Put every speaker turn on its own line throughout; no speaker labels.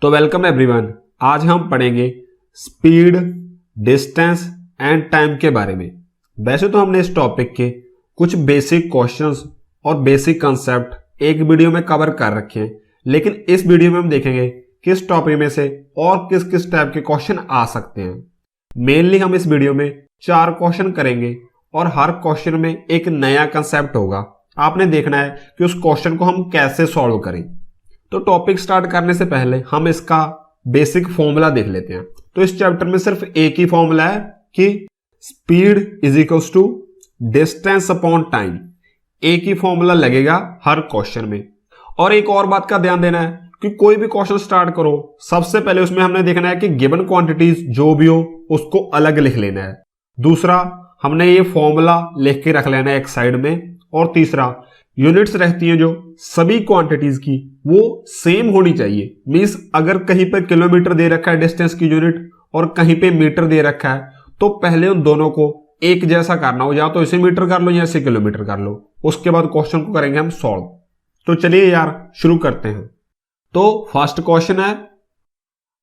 तो welcome everyone. आज हम पढ़ेंगे स्पीड, डिस्टेंस एंड टाइम के बारे में। वैसे तो हमने इस टॉपिक के कुछ बेसिक क्वेश्चंस और बेसिक कंसेप्ट एक वीडियो में कवर कर रखे हैं, लेकिन इस वीडियो में हम देखेंगे किस टॉपिक में से और किस किस टाइप के क्वेश्चन आ सकते हैं। मेनली हम इस वीडियो में 4 क्वेश्चन करेंगे और हर क्वेश्चन में एक नया कंसेप्ट होगा। आपने देखना है कि उस क्वेश्चन को हम कैसे सॉल्व करें। तो टॉपिक स्टार्ट करने से पहले हम इसका बेसिक फॉर्मूला देख लेते हैं। तो इस चैप्टर में सिर्फ एक ही फॉर्मूला है कि speed is equals to distance upon time. एक ही फॉर्मूला लगेगा हर क्वेश्चन में। और एक और बात का ध्यान देना है कि कोई भी क्वेश्चन स्टार्ट करो, सबसे पहले उसमें हमने देखना है कि गिवन क्वांटिटीज जो भी हो उसको अलग लिख लेना है। दूसरा, हमने ये फॉर्मूला लिख के रख लेना है एक साइड में। और तीसरा, यूनिट्स रहती हैं जो सभी क्वांटिटीज की वो सेम होनी चाहिए। मींस अगर कहीं पर किलोमीटर दे रखा है डिस्टेंस की यूनिट और कहीं पे मीटर दे रखा है, तो पहले उन दोनों को एक जैसा करना हो, या तो इसे मीटर कर लो या इसे किलोमीटर कर लो। उसके बाद क्वेश्चन को करेंगे हम सॉल्व। तो चलिए यार शुरू करते हैं। तो फर्स्ट क्वेश्चन है,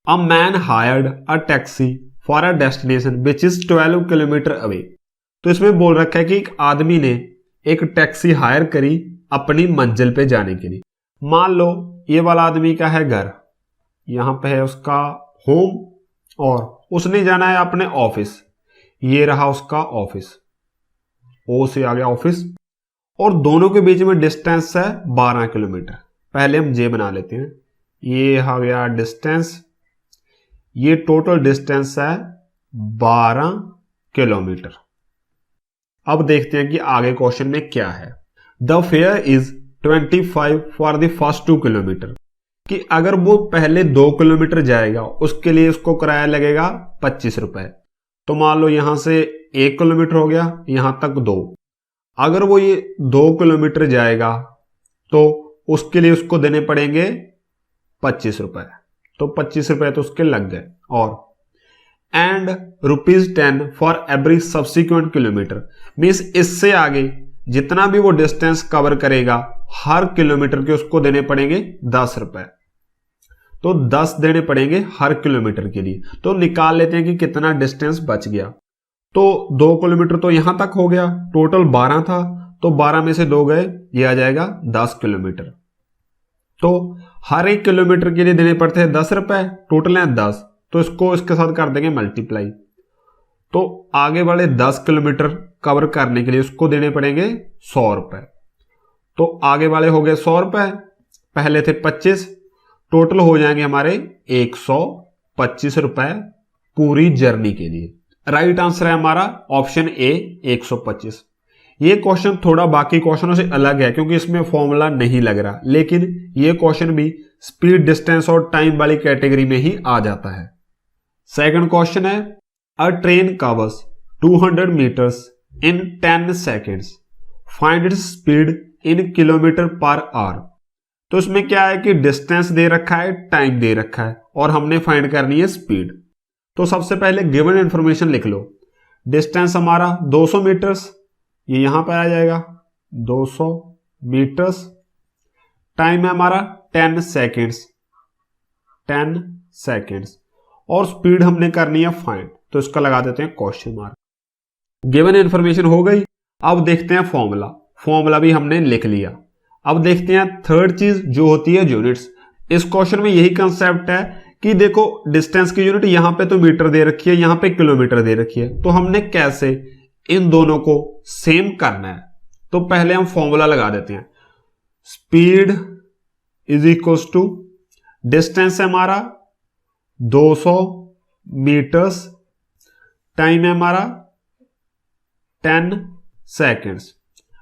a man hired a taxi for a destination which is 12 kilometre away. तो इसमें बोल रखा है कि एक आदमी ने एक टैक्सी हायर करी अपनी मंजिल पे जाने के लिए। मान लो ये वाला आदमी का है घर, यहां पे है उसका होम, और उसने जाना है अपने ऑफिस। ये रहा उसका ऑफिस, ओ से आ गया ऑफिस, और दोनों के बीच में डिस्टेंस है 12 किलोमीटर। पहले हम जे बना लेते हैं। ये आ गया डिस्टेंस, ये टोटल डिस्टेंस है 12 किलोमीटर। अब देखते हैं कि आगे क्वेश्चन में क्या है। The fair is 25 for the first 2 kilometre. कि अगर वो पहले 2 किलोमीटर जाएगा उसके लिए उसको किराया लगेगा 25 रुपए। तो मान लो यहां से 1 किलोमीटर हो गया, यहां तक 2। अगर वो ये 2 किलोमीटर जाएगा तो उसके लिए उसको देने पड़ेंगे 25 रुपए। तो 25 रुपए तो उसके लग गए। और and ₹10 for every subsequent kilometre. Means इससे आगे जितना भी वो डिस्टेंस कवर करेगा हर किलोमीटर के उसको देने पड़ेंगे 10 रुपए। तो 10 देने पड़ेंगे हर किलोमीटर के लिए। तो निकाल लेते हैं कि कितना डिस्टेंस बच गया। तो 2 किलोमीटर तो यहां तक हो गया, टोटल 12 था, तो 12 में से 2 गए, ये आ जाएगा 10 किलोमीटर। तो हर एक किलोमीटर के लिए देने पड़ते हैं 10 रुपए, टोटल है 10। तो इसको इसके साथ कर देंगे मल्टीप्लाई। तो आगे वाले 10 किलोमीटर कवर करने के लिए उसको देने पड़ेंगे 100 रुपए। तो आगे वाले हो गए 100 रुपए, पहले थे 25, टोटल हो जाएंगे हमारे 125 रुपए पूरी जर्नी के लिए। राइट आंसर है हमारा ऑप्शन ए 125। ये क्वेश्चन थोड़ा बाकी क्वेश्चनों से अलग है क्योंकि इसमें फॉर्मूला नहीं लग रहा, लेकिन ये क्वेश्चन भी स्पीड, डिस्टेंस और टाइम वाली कैटेगरी में ही आ जाता है। सेकंड क्वेश्चन है, a train covers 200 meters in 10 seconds, find its speed in kilometer per hour. तो इसमें क्या है कि डिस्टेंस दे रखा है, टाइम दे रखा है, और हमने फाइंड करनी है स्पीड। तो सबसे पहले गिवन इंफॉर्मेशन लिख लो। डिस्टेंस हमारा 200 मीटर्स, ये यहां पर आ जाएगा 200 मीटर्स। टाइम है हमारा 10 सेकेंड्स, 10 सेकेंड्स, और स्पीड हमने करनी है फाइंड। तो इसका लगा देते हैं क्वेश्चन मार्क। गिवन इंफॉर्मेशन हो गई। अब देखते हैं फॉर्मूला। फॉर्मूला भी हमने लिख लिया। अब देखते हैं थर्ड चीज जो होती है यूनिट्स। इस क्वेश्चन में यही कंसेप्ट है कि देखो डिस्टेंस की यूनिट यहां पे तो मीटर दे रखी है, यहां पे किलोमीटर दे रखी है, तो हमने कैसे इन दोनों को सेम करना है। तो पहले हम फॉर्मूला लगा देते हैं। Speed is equals to distance है हमारा 200 मीटर्स, टाइम है हमारा 10 सेकेंड्स।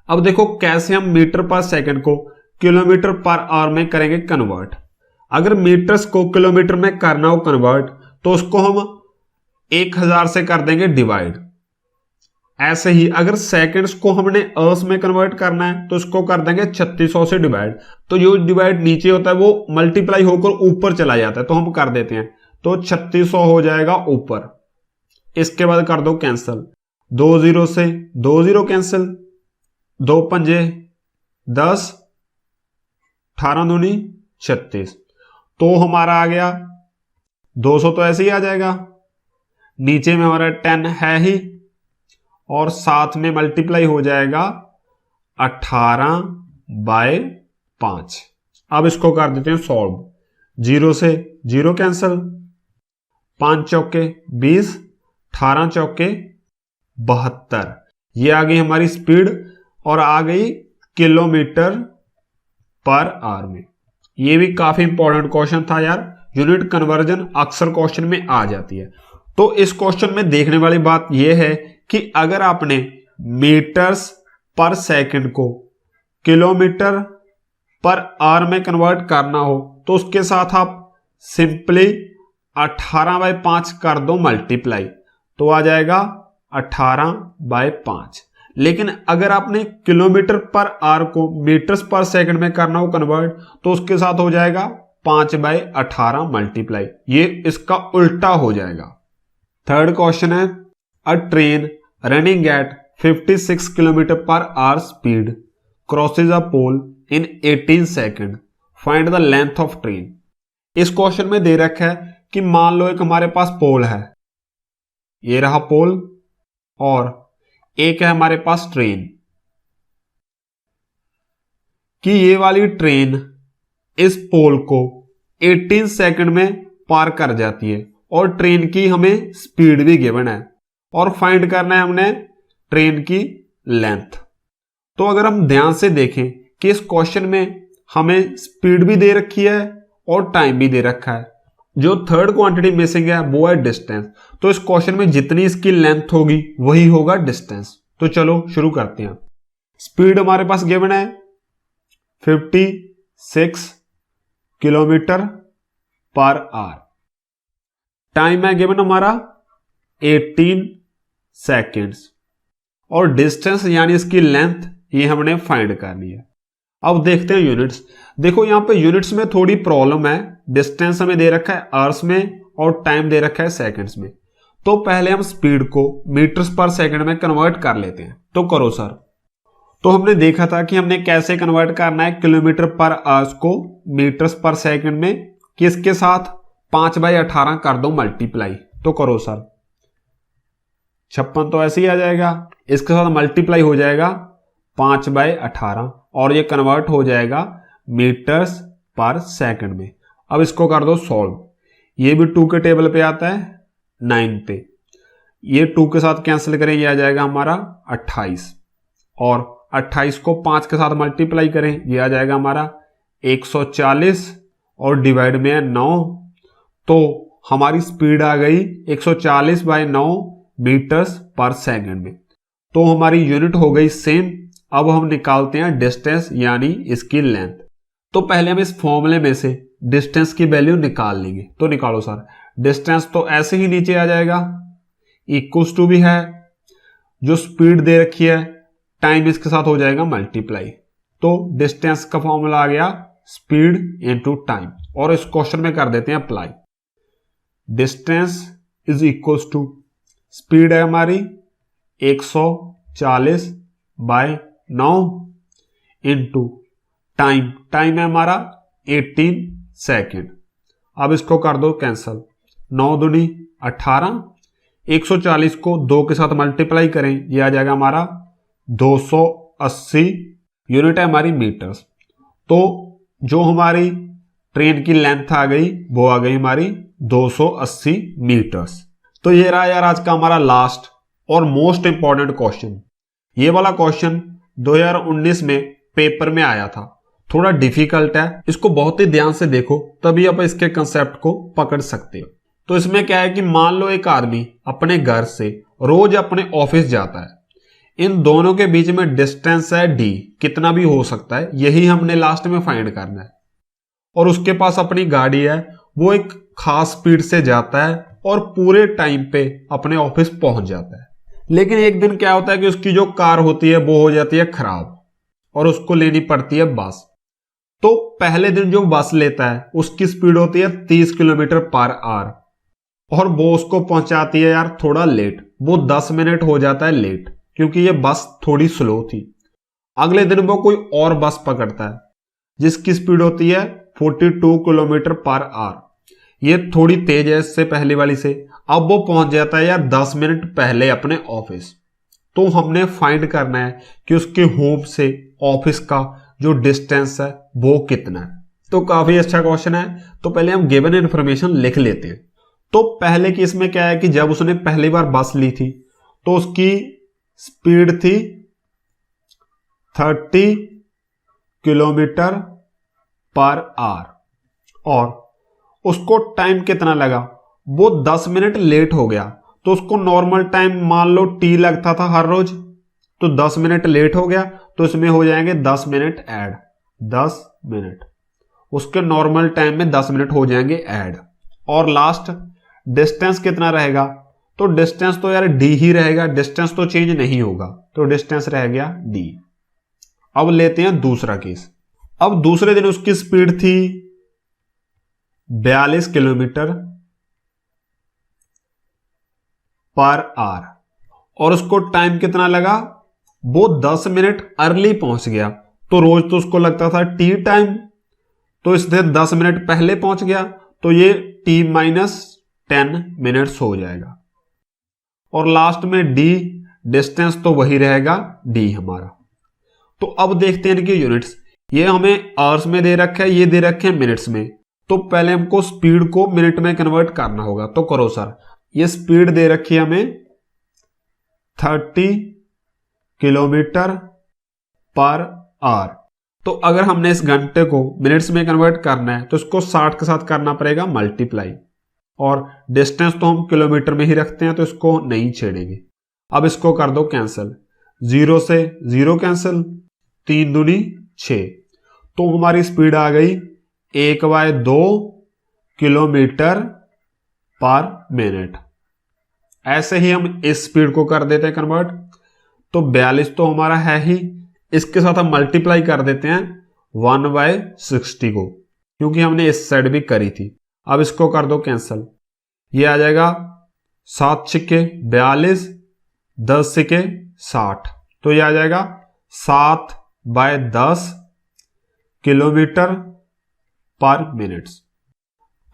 अब देखो कैसे हम मीटर पर सेकंड को किलोमीटर पर आवर में करेंगे कन्वर्ट। अगर मीटर्स को किलोमीटर में करना हो कन्वर्ट, तो उसको हम 1000 से कर देंगे डिवाइड। ऐसे ही अगर सेकंड्स को हमने अर्स में कन्वर्ट करना है तो इसको कर देंगे 3600 से डिवाइड। तो जो डिवाइड नीचे होता है वो मल्टीप्लाई होकर ऊपर चला जाता है, तो हम कर देते हैं। तो 3600 हो जाएगा ऊपर। इसके बाद कर दो कैंसिल, 2 0 से 2 0 कैंसिल, 2 पंजे 10, 18 दूनी 36। तो हमारा आ गया 200 तो ऐसे ही आ जाएगा, नीचे में हमारा 10 है ही, और साथ में मल्टीप्लाई हो जाएगा 18/5। अब इसको कर देते हैं सॉल्व। 0 से 0 कैंसिल, 5 चौके 20, 18 चौके 72। ये आ गई हमारी स्पीड और आ गई किलोमीटर पर आवर में। ये भी काफी इंपॉर्टेंट क्वेश्चन था यार, यूनिट कन्वर्जन अक्सर क्वेश्चन में आ जाती है। तो इस क्वेश्चन में देखने वाली बात यह है कि अगर आपने मीटर्स पर सेकंड को किलोमीटर पर आवर में कन्वर्ट करना हो तो उसके साथ आप सिंपली 18/5 कर दो मल्टीप्लाई, तो आ जाएगा 18/5। लेकिन अगर आपने किलोमीटर पर आवर को मीटर्स पर सेकंड में करना हो कन्वर्ट तो उसके साथ हो जाएगा 5/18 मल्टीप्लाई, ये इसका उल्टा हो जाएगा। थर्ड क्वेश्चन है, a train running at 56 kilometer per hour speed crosses a pole in 18 second, find the length of train. इस क्वेश्चन में दे रखा है कि मान लो एक हमारे पास पोल है, ये रहा पोल, और एक है हमारे पास ट्रेन, कि ये वाली ट्रेन इस पोल को 18 सेकंड में पार कर जाती है, और ट्रेन की हमें स्पीड भी गिवन है, और फाइंड करना है हमने ट्रेन की लेंथ। तो अगर हम ध्यान से देखें कि इस क्वेश्चन में हमें स्पीड भी दे रखी है और टाइम भी दे रखा है, जो थर्ड क्वांटिटी मिसिंग है वो है डिस्टेंस। तो इस क्वेश्चन में जितनी इसकी लेंथ होगी वही होगा डिस्टेंस। तो चलो शुरू करते हैं। स्पीड हमारे पास गिवन है 56 किलोमीटर पर आवर, टाइम है गिवन हमारा 18 सेकेंड्स, और डिस्टेंस यानी इसकी लेंथ ये हमने फाइंड करनी है। अब देखते हैं यूनिट्स। देखो यहां पे यूनिट्स में थोड़ी प्रॉब्लम है, डिस्टेंस हमें दे रखा है आवर्स में और टाइम दे रखा है सेकंड्स में। तो पहले हम स्पीड को मीटर्स पर सेकंड में कन्वर्ट कर लेते हैं। तो करो सर। तो हमने देखा था कि हमने कैसे कन्वर्ट करना है किलोमीटर पर आवर्स को मीटर्स पर सेकंड में, किसके साथ 5/18 कर दो मल्टीप्लाई। तो करो सर, 56 तो ऐसे ही आ जाएगा, इसके साथ मल्टीप्लाई हो जाएगा 5/18 और ये कन्वर्ट हो जाएगा मीटर्स पर सेकंड में। अब इसको कर दो सॉल्व। ये भी 2 के टेबल पे आता है 9 पे, ये 2 के साथ कैंसिल करें, ये आ जाएगा हमारा 28, और 28 को 5 के साथ मल्टीप्लाई करें, ये आ जाएगा हमारा 140, और डिवाइड में है 9, तो हमारी स्पीड आ गई 140/9 मीटर्स पर सेकंड में। तो हमारी यूनिट हो गई सेम। अब हम निकालते हैं डिस्टेंस यानी इसकी लेंथ। तो पहले हम इस फॉर्मूले में से डिस्टेंस की वैल्यू निकाल लेंगे। तो निकालो सर। डिस्टेंस तो ऐसे ही नीचे आ जाएगा, इक्वल्स टू भी है जो स्पीड दे रखी है, टाइम इसके साथ हो जाएगा मल्टीप्लाई। तो डिस्टेंस का फॉर्मूला आ गया स्पीड इनटू टाइम, और इस क्वेश्चन में कर देते हैं apply. Distance is equals to speed है हमारी 140/9 इंटू टाइम, टाइम है हमारा 18 सेकेंड। अब इसको कर दो कैंसल, 9 दूनी 18, 140 को 2 के साथ मल्टीप्लाई करें, ये आ जाएगा हमारा 280 यूनिट है हमारी मीटर्स। तो जो हमारी ट्रेन की लेंथ आ गई वो आ गई हमारी 280 मीटर्स। तो ये रहा यार आज का हमारा लास्ट और मोस्ट इंपॉर्टेंट क्वेश्चन। ये वाला क्वेश्चन 2019 में पेपर में आया था, थोड़ा डिफिकल्ट है, इसको बहुत ही ध्यान से देखो तभी आप इसके कंसेप्ट को पकड़ सकते हो। तो इसमें क्या है कि मान लो एक आदमी अपने घर से रोज अपने ऑफिस जाता है, इन दोनों के बीच में डिस्टेंस है d, कितना भी हो सकता है, यही हमने लास्ट में फाइंड करना है। और उसके पास अपनी गाड़ी है, वो एक खास स्पीड से जाता है और पूरे टाइम पे अपने ऑफिस पहुंच जाता है। लेकिन एक दिन क्या होता है कि उसकी जो कार होती है वो हो जाती है खराब और उसको लेनी पड़ती है बस। तो पहले दिन जो बस लेता है उसकी स्पीड होती है 30 किलोमीटर पर आवर, और वो उसको पहुंचाती है यार थोड़ा लेट, वो 10 मिनट हो जाता है लेट क्योंकि ये बस थोड़ी स्लो थी। अगले दिन वो कोई और बस पकड़ता है जिसकी स्पीड होती है 42 किलोमीटर पर आवर। ये थोड़ी तेज है इससे पहले वाली से। अब वो पहुंच जाता है यार 10 मिनट पहले अपने ऑफिस। तो हमने फाइंड करना है कि उसके होम से ऑफिस का जो डिस्टेंस है वो कितना है। तो काफी अच्छा क्वेश्चन है। तो पहले हम गिवन इन्फॉर्मेशन लिख लेते हैं। तो पहले केस में क्या है कि जब उसने पहली बार बस ली थी तो उसकी स्पीड थी 30 किलोमीटर पर आवर और उसको टाइम कितना लगा, वो 10 मिनट लेट हो गया। तो उसको नॉर्मल टाइम मान लो टी लगता था हर रोज, तो 10 मिनट लेट हो गया तो इसमें हो जाएंगे 10 मिनट ऐड। 10 मिनट उसके नॉर्मल टाइम में 10 मिनट हो जाएंगे ऐड। और लास्ट डिस्टेंस कितना रहेगा, तो डिस्टेंस तो यार डी ही रहेगा, डिस्टेंस तो चेंज नहीं होगा, तो डिस्टेंस रह गया डी। अब लेते हैं दूसरा केस। अब दूसरे दिन उसकी स्पीड थी 42 किलोमीटर पर आवर और उसको टाइम कितना लगा, वो 10 मिनट अर्ली पहुंच गया। तो रोज तो उसको लगता था टी टाइम, तो इसने 10 मिनट पहले पहुंच गया, तो ये टी माइनस 10 मिनट्स हो जाएगा। और लास्ट में डी डिस्टेंस तो वही रहेगा डी हमारा। तो अब देखते हैं इनकी यूनिट्स। ये हमें आवर्स में दे रखा है, ये दे रखे हैं मिनट्स में। तो पहले हमको स्पीड को मिनट में कन्वर्ट करना होगा। तो करो सर, ये स्पीड दे रखी है हमें 30 किलोमीटर पर आवर। तो अगर हमने इस घंटे को मिनट्स में कन्वर्ट करना है तो इसको 60 के साथ करना पड़ेगा मल्टीप्लाई। और डिस्टेंस तो हम किलोमीटर में ही रखते हैं तो इसको नहीं छेड़ेंगे। अब इसको कर दो कैंसिल, 0 से 0 कैंसिल, 3 दूनी 6। तो हमारी स्पीड आ गई 1/2 किलोमीटर पर मिनट। ऐसे ही हम इस स्पीड को कर देते हैं कन्वर्ट। तो 42 तो हमारा है ही, इसके साथ हम मल्टीप्लाई कर देते हैं 1/60 को, क्योंकि हमने इस साइड भी करी थी। अब इसको कर दो कैंसिल, ये आ जाएगा 7 छिक्के 42, 10 छिक्के 60। तो ये आ जाएगा 7/10 किलोमीटर पर मिनट।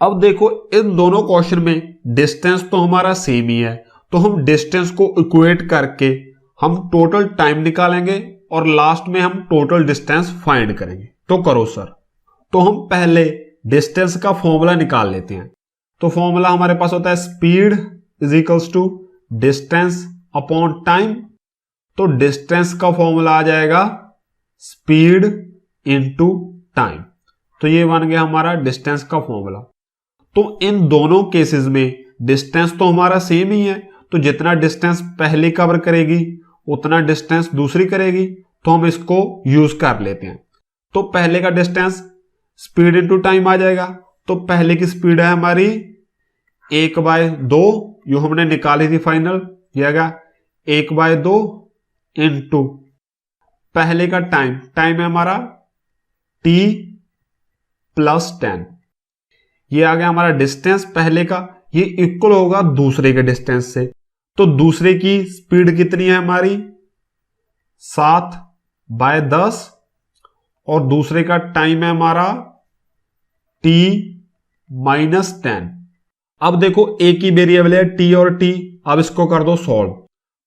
अब देखो इन दोनों क्वेश्चन में डिस्टेंस तो हमारा सेम ही है, तो हम डिस्टेंस को इक्वेट करके हम टोटल टाइम निकालेंगे और लास्ट में हम टोटल डिस्टेंस फाइंड करेंगे। तो करो सर। तो हम पहले डिस्टेंस का फॉर्मूला निकाल लेते हैं। तो फॉर्मूला हमारे पास होता है speed is equals to distance upon time. तो डिस्टेंस का फॉर्मूला आ जाएगा स्पीड इनटू टाइम। तो ये बन गया हमारा डिस्टेंस का फॉर्मूला। तो इन दोनों केसेस में डिस्टेंस तो हमारा सेम ही है, तो जितना डिस्टेंस पहले कवर करेगी उतना डिस्टेंस दूसरी करेगी। तो हम इसको यूज कर लेते हैं। तो पहले का डिस्टेंस स्पीड इनटू टाइम आ जाएगा। तो पहले की स्पीड है हमारी 1/2, जो हमने निकाली थी फाइनल, ये आएगा 1/2 इनटू पहले का टाइम है हमारा t + 10। ये आ गया हमारा डिस्टेंस पहले का, ये इक्वल होगा दूसरे के डिस्टेंस से। तो दूसरे की स्पीड कितनी है हमारी 7/10 और दूसरे का टाइम है हमारा t - 10। अब देखो एक ही वेरिएबल है t और t। अब इसको कर दो सॉल्व।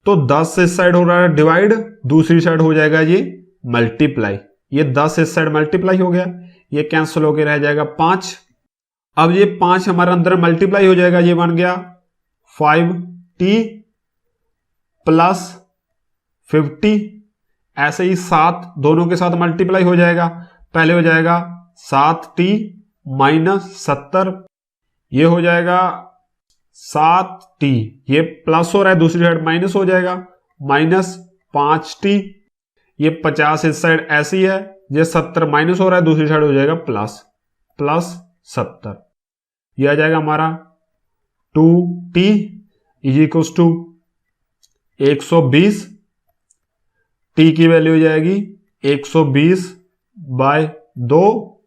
तो 10 इस साइड हो रहा है डिवाइड, दूसरी साइड हो जाएगा ये मल्टीप्लाई। ये 10 इस साइड मल्टीप्लाई हो गया, ये कैंसिल होकर रह जाएगा 5। अब ये 5 हमारे अंदर मल्टीप्लाई हो जाएगा, ये बन गया 5t + 50। ऐसे ही 7 दोनों के साथ मल्टीप्लाई हो जाएगा, पहले हो जाएगा 7t - 70, ये हो जाएगा 7t, ये प्लस हो रहा है दूसरी साइड माइनस हो जाएगा -5t। ये 50 इस साइड ऐसी है, ये 70 माइनस हो रहा है दूसरी साइड हो जाएगा प्लस 70। ये आ जाएगा हमारा 2t = 120। t की वैल्यू हो जाएगी 120/2,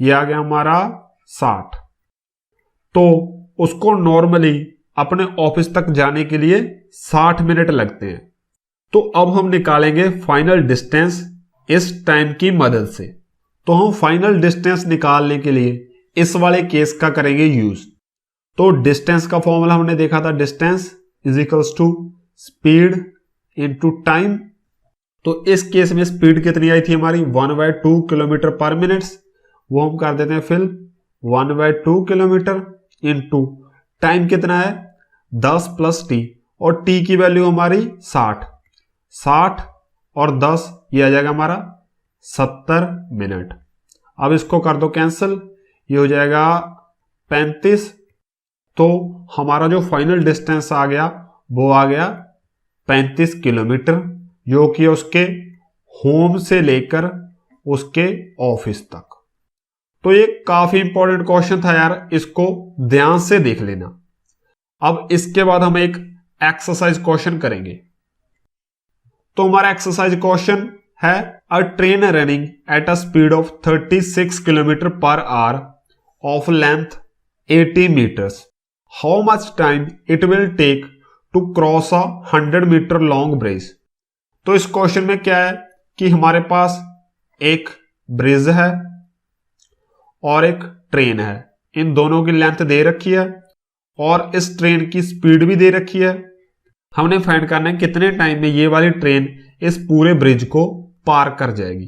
ये आ गया हमारा 60। तो उसको नॉर्मली अपने ऑफिस तक जाने के लिए 60 मिनट लगते हैं। तो अब हम निकालेंगे फाइनल डिस्टेंस इस टाइम की मदद से। तो हम फाइनल डिस्टेंस निकालने के लिए इस वाले केस का करेंगे यूज। तो डिस्टेंस का फॉर्मूला हमने देखा था, distance is equals to speed into time. तो इस केस में स्पीड कितनी आई थी हमारी 1/2 किलोमीटर पर मिनट, वो हम कर देते हैं फिल 1/2 किलोमीटर इनटू टाइम कितना है 10 + t, और t की वैल्यू हमारी 60 और 10 ये आ जाएगा हमारा 70 मिनट। अब इसको कर दो कैंसिल, ये हो जाएगा 35। तो हमारा जो फाइनल डिस्टेंस आ गया वो आ गया 35 किलोमीटर, जो कि उसके होम से लेकर उसके ऑफिस तक। तो ये काफी इंपॉर्टेंट क्वेश्चन था यार, इसको ध्यान से देख लेना। अब इसके बाद हम एक एक्सरसाइज क्वेश्चन करेंगे। तो हमारा एक्सरसाइज क्वेश्चन है a train running at a speed of 36 kilometer per hour of length 80 meters, how much time it will take to cross a 100 meter long bridge. तो इस क्वेश्चन में क्या है कि हमारे पास एक ब्रिज है और एक ट्रेन है, इन दोनों की लेंथ दे रखी है और इस ट्रेन की स्पीड भी दे रखी है। हमने फाइंड करना है कितने टाइम में ये वाली ट्रेन इस पूरे ब्रिज को पार कर जाएगी।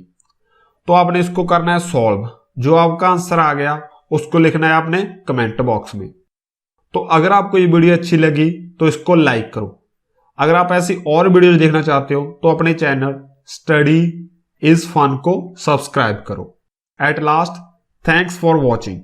तो आपने इसको करना है सॉल्व, जो आपका आंसर आ गया उसको लिखना है आपने कमेंट बॉक्स में। तो अगर आपको ये वीडियो अच्छी लगी तो इसको लाइक करो। अगर आप ऐसी और वीडियोज देखना चाहते हो तो अपने चैनल स्टडी इज फन को सब्सक्राइब करो। At last, thanks for watching.